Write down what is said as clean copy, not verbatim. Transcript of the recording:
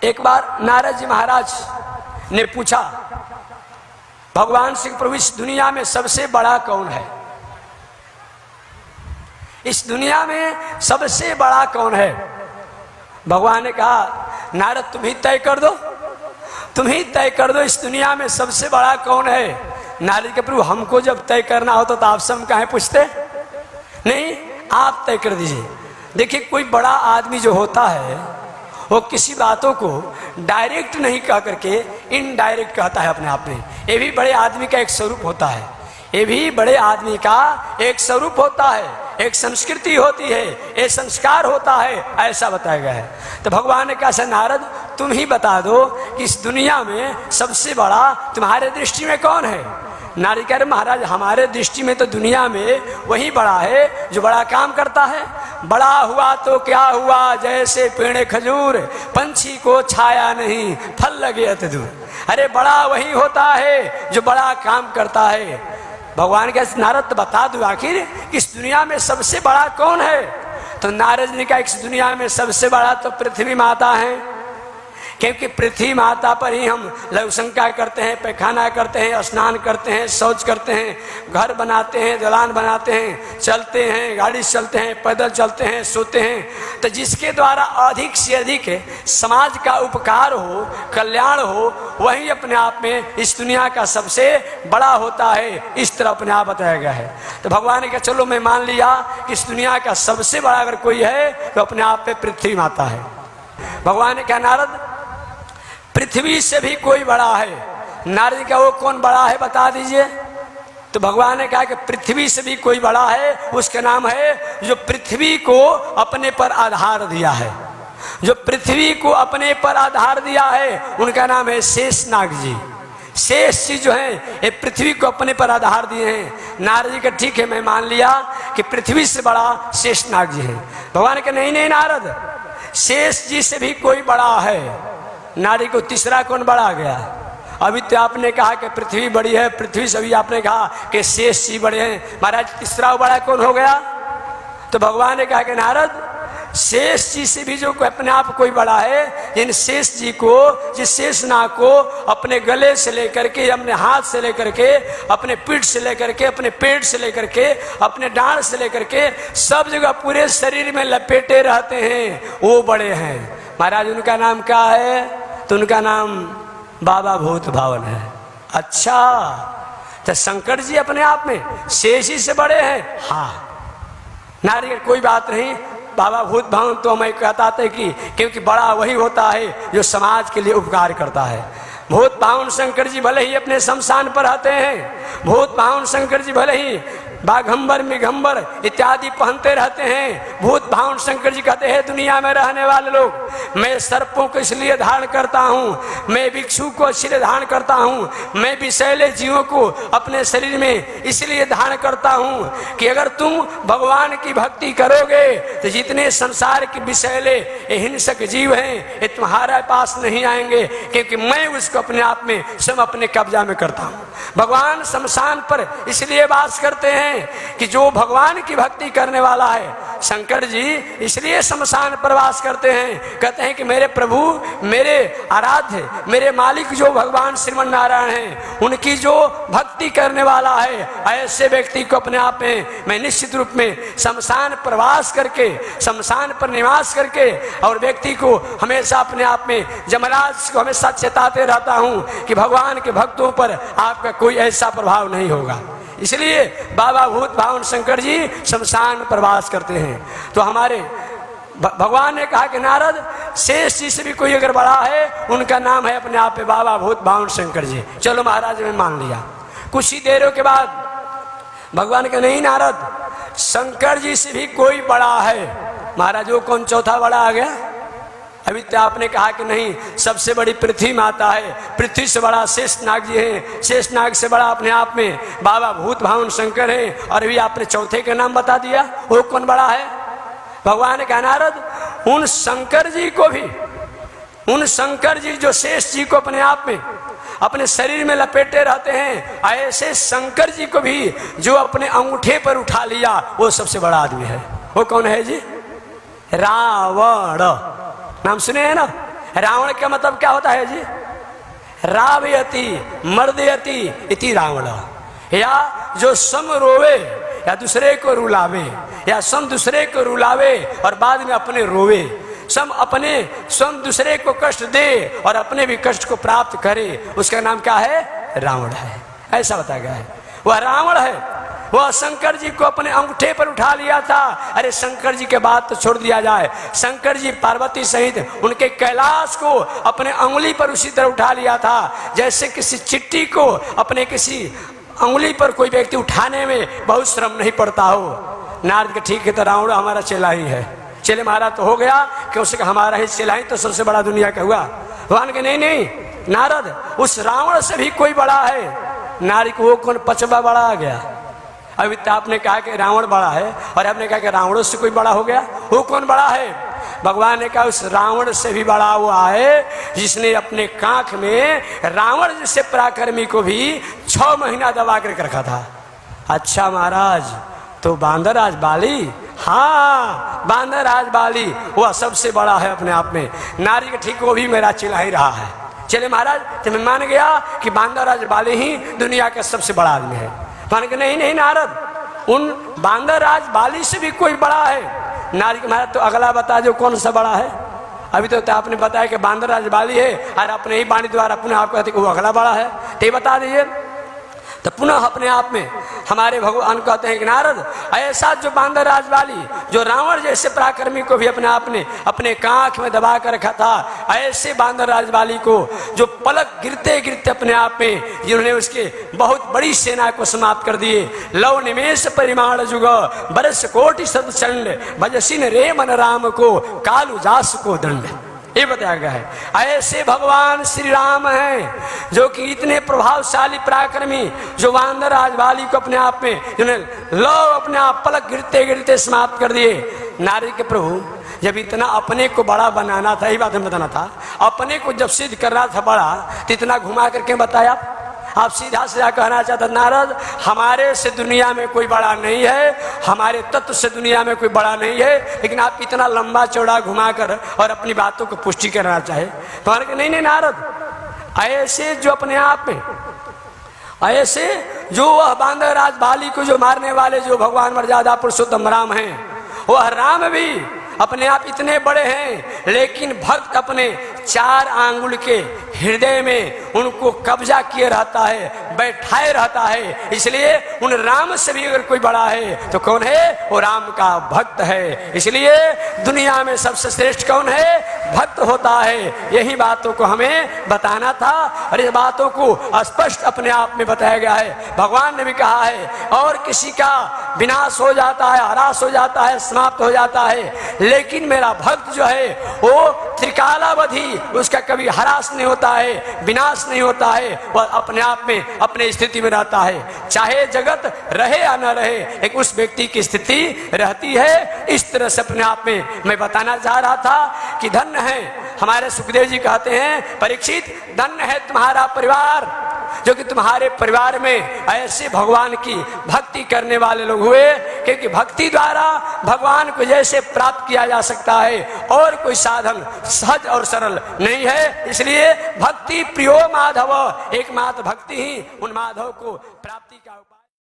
एक बार नारद जी महाराज ने पूछा भगवान से, प्रभु इस दुनिया में सबसे बड़ा कौन है? इस दुनिया में सबसे बड़ा कौन है? भगवान ने कहा नारद तुम ही तय कर दो, तुम ही तय कर दो इस दुनिया में सबसे बड़ा कौन है। नारद के प्रभु हमको जब तय करना हो तो आपसे हम काहे पूछते? नहीं, आप तय कर दीजिए। देखिए कोई बड़ा आदमी जो होता है वो किसी बातों को डायरेक्ट नहीं कह करके इनडायरेक्ट कहता है अपने आप में। ये भी बड़े आदमी का एक स्वरूप होता है, ये भी बड़े आदमी का एक स्वरूप होता है, एक संस्कृति होती है, एक संस्कार होता है, ऐसा बताया गया है। तो भगवान ने कहा नारद तुम ही बता दो कि इस दुनिया में सबसे बड़ा तुम्हारे दृष्टि में कौन है? नारद कह रहे महाराज हमारे दृष्टि में तो दुनिया में वही बड़ा है जो बड़ा काम करता है। बड़ा हुआ तो क्या हुआ, जैसे पेड़ खजूर, पंछी को छाया नहीं, फल लगे अति दूर। अरे बड़ा वही होता है जो बड़ा काम करता है। भगवान के नारद बता दो आखिर इस दुनिया में सबसे बड़ा कौन है? तो नारद ने कहा इस दुनिया में सबसे बड़ा तो पृथ्वी माता है, क्योंकि पृथ्वी माता पर ही हम लघुशंका करते हैं, पैखाना करते हैं, स्नान करते हैं, शौच करते हैं, घर बनाते हैं, दलान बनाते हैं, चलते हैं, गाड़ी से चलते हैं, पैदल चलते हैं, सोते हैं। तो जिसके द्वारा अधिक से अधिक समाज का उपकार हो, कल्याण हो, वही अपने आप में इस दुनिया का सबसे बड़ा होता है। इस तरह अपने आप बताया गया है। तो भगवान ने कहा चलो मैं मान लिया कि इस दुनिया का सबसे बड़ा अगर कोई है तो अपने आप में पृथ्वी माता है। भगवान ने कहा नारद पृथ्वी से भी कोई बड़ा है। नारद का वो कौन बड़ा है बता दीजिए। तो भगवान ने कहा कि पृथ्वी से भी कोई बड़ा है, उसका नाम है जो पृथ्वी को अपने पर आधार दिया है, जो पृथ्वी को अपने पर आधार दिया है, उनका नाम है शेषनाग जी। शेष जी जो है ये पृथ्वी को अपने पर आधार दिए हैं। नारद जी का ठीक है मैं मान लिया कि पृथ्वी से बड़ा शेषनाग जी है। भगवान ने कहा नहीं नहीं नारद, शेष जी से भी कोई बड़ा है। नारी को तीसरा कौन बड़ा आ गया? अभी तो आपने कहा कि पृथ्वी बड़ी है, पृथ्वी से भी आपने कहा कि शेष जी बड़े हैं, महाराज तीसरा बड़ा कौन हो गया? तो भगवान ने कहा कि नारद शेष जी से भी जो अपने आप कोई बड़ा है, इन शेष जी को, जिस शेषनाग को अपने गले से लेकर के, अपने हाथ से लेकर के, अपने पीठ से लेकर के, अपने पेट से लेकर के, अपने डांड से लेकर के सब जगह पूरे शरीर में लपेटे रहते हैं, वो बड़े हैं। महाराज उनका नाम क्या है? तो उनका नाम बाबा भूत भावन है। अच्छा, तो शंकर जी अपने आप में शेष ही से बड़े हैं? हाँ नारी कोई बात नहीं, बाबा भूत भावन तो हमें कहता था कि क्योंकि बड़ा वही होता है जो समाज के लिए उपकार करता है। भूत भावन शंकर जी भले ही अपने शमशान पर रहते हैं, भूत भावन शंकर जी भले ही बाघंबर मिघंबर इत्यादि पहनते रहते हैं। भूत भावन शंकर जी कहते हैं दुनिया में रहने वाले लोग, मैं सर्पों को इसलिए धारण करता हूँ, मैं भिक्षु को इसलिए धारण करता हूँ, मैं विषैले जीवों को अपने शरीर में इसलिए धारण करता हूँ कि अगर तुम भगवान की भक्ति करोगे तो जितने संसार के विषैले हिंसक जीव हैं ये तुम्हारे पास नहीं आएंगे, क्योंकि मैं उसको अपने आप में सब अपने कब्जा में करता हूँ। भगवान शमशान पर इसलिए वास करते हैं कि जो भगवान की भक्ति करने वाला है, शंकर जी इसलिए शमशान पर वास करते हैं। कहते हैं कि मेरे प्रभु, मेरे आराध्य, मेरे मालिक जो भगवान श्रीमन नारायण हैं, उनकी जो भक्ति करने वाला है, ऐसे व्यक्ति को अपने आप में मैं निश्चित रूप में शमशान पर वास करके, शमशान पर निवास करके, और व्यक्ति को हमेशा अपने आप में जमराज को हमेशा चेताते रहता हूँ कि भगवान के भक्तों पर आपका कोई ऐसा प्रभाव नहीं होगा। इसलिए बाबा भूत भावन शंकर जी शमशान पर वास करते हैं। तो हमारे भगवान ने कहा कि नारद शेष जी से भी कोई अगर बड़ा है, उनका नाम है अपने आप पे बाबा भूत भावन शंकर जी। चलो महाराज मैं मान लिया। कुछ ही देरों के बाद भगवान का नहीं नारद, शंकर जी से भी कोई बड़ा है। महाराज वो कौन चौथा बड़ा आ गया? अभी तो आपने कहा कि नहीं सबसे बड़ी पृथ्वी माता है, पृथ्वी से बड़ा शेषनाग जी है, शेषनाग से बड़ा अपने आप में बाबा भूत भावन शंकर है, और अभी आपने चौथे का नाम बता दिया, वो कौन बड़ा है? भगवान ने कहा नारद उन शंकर जी को भी, उन शंकर जी जो शेष जी को अपने आप में अपने शरीर में लपेटे रहते हैं, ऐसे शंकर जी को भी जो अपने अंगूठे पर उठा लिया, वो सबसे बड़ा आदमी है। वो कौन है जी? रावण। नाम सुने हैं ना? रावण का मतलब क्या होता है जी? रावयति मर्दयति इति रावण, या जो सम रोवे या दूसरे को रुलावे, या सम दूसरे को रुलावे और बाद में अपने रोवे, स्वयं दूसरे को कष्ट दे और अपने भी कष्ट को प्राप्त करे, उसका नाम क्या है? रावण है। ऐसा बताया गया है। वह रावण है। वह शंकर जी को अपने अंगूठे पर उठा लिया था। अरे शंकर जी के बात तो छोड़ दिया जाए, शंकर जी पार्वती सहित उनके कैलाश को अपने अंगुली पर उसी तरह उठा लिया था जैसे किसी चिट्ठी को अपने किसी अंगुली पर कोई व्यक्ति उठाने में बहुत श्रम नहीं पड़ता हो। नारद के ठीक है, तो रावण हमारा चेला ही है। चेले महाराज तो हो गया कि उसका हमारा ही चेला ही तो सबसे बड़ा दुनिया का हुआ। भगवान के नहीं, नारद उस रावण से भी कोई बड़ा है। नारी को वो कौन पचबा बड़ा आ गया? अभी तो आपने कहा कि रावण बड़ा है और आपने कहा कि रावणों से कोई बड़ा हो गया। वो कौन बड़ा है? भगवान ने कहा उस रावण से भी बड़ा हुआ है जिसने अपने कांख में रावण जैसे पराक्रमी को भी 6 महीना दबा कर रखा था। अच्छा महाराज, तो बांदरराज बाली, हाँ बांदरराज बाली वह सबसे बड़ा है अपने आप में। नारी के ठीक वो भी मेरा चिल्ला ही रहा है। चले महाराज, तो मैं मान गया कि बांदरराज बाली ही दुनिया का सबसे बड़ा आदमी है। मान के नहीं नारद, उन बांदरराज बाली से भी कोई बड़ा है। नारी के महाराज तो अगला बता दो कौन सा बड़ा है। अभी तो आपने बताया कि बांदरराज बाली है और अपने ही वाणी द्वारा अपने आप कहते वो अगला बड़ा है, तो बता दीजिए। तो पुनः अपने आप में हमारे भगवान कहते हैं कि नारद, ऐसा जो बांदरराज वाली, जो रावण जैसे पराक्रमी को भी अपने आप ने अपने कांख में दबा कर रखा था, ऐसे बांदरराज वाली को जो पलक गिरते गिरते अपने आप में जिन्होंने उसके बहुत बड़ी सेना को समाप्त कर दिए। लव निमेश परिमाण जुग बरस कोटि सद चंड भजसिन रे मन राम को कालू जास को दंड, ये बताया गया है। ऐसे भगवान श्री राम हैं जो कि इतने प्रभावशाली पराक्रमी, जो बांदरराज वाली को अपने आप में जिन्होंने लो अपने आप पलक गिरते गिरते समाप्त कर दिए। नारी के प्रभु जब इतना अपने को बड़ा बनाना था, यही बात हमें बताना था, अपने को जब सिद्ध करना था बड़ा, तो इतना घुमा करके बताया। आप सीधा सीधा कहना चाहते नारद, हमारे से दुनिया में कोई बड़ा नहीं है, हमारे तत्व से दुनिया में कोई बड़ा नहीं है, लेकिन आप इतना लंबा चौड़ा घुमाकर और अपनी बातों को पुष्टि करना चाहे तो नहीं नारद, ऐसे जो अपने आप में, ऐसे जो वह बांदरराज बाली को जो मारने वाले जो भगवान मर्यादा पुरुषोत्तम राम हैं, वह राम भी अपने आप इतने बड़े हैं, लेकिन भक्त अपने 4 आंगुल के हृदय में उनको कब्जा किए रहता है, बैठाए रहता है। इसलिए उन राम से भी अगर कोई बड़ा है तो कौन है? वो राम का भक्त है। इसलिए दुनिया में सबसे श्रेष्ठ कौन है? भक्त होता है। यही बातों को हमें बताना था और इस बातों को स्पष्ट अपने आप में बताया गया है। भगवान ने भी कहा है, और किसी का विनाश हो जाता है, हरास हो जाता है, समाप्त हो जाता है, लेकिन मेरा भक्त जो है वो त्रिकालावधि उसका कभी हरास नहीं होता है, विनाश नहीं होता है, वह अपने आप में अपने स्थिति में रहता है। चाहे जगत रहे या न रहे, एक उस व्यक्ति की स्थिति रहती है। इस तरह से अपने आप में मैं बताना चाह रहा था कि धन्य है, हमारे सुखदेव जी कहते हैं, परीक्षित धन्य है तुम्हारा परिवार, जो कि तुम्हारे परिवार में ऐसे भगवान की भक्ति करने वाले लोग हुए, क्योंकि भक्ति द्वारा भगवान को जैसे प्राप्त किया जा सकता है और कोई साधन सहज और सरल नहीं है। इसलिए भक्ति प्रियो माधव, एकमात्र भक्ति ही उन माधव को प्राप्ति का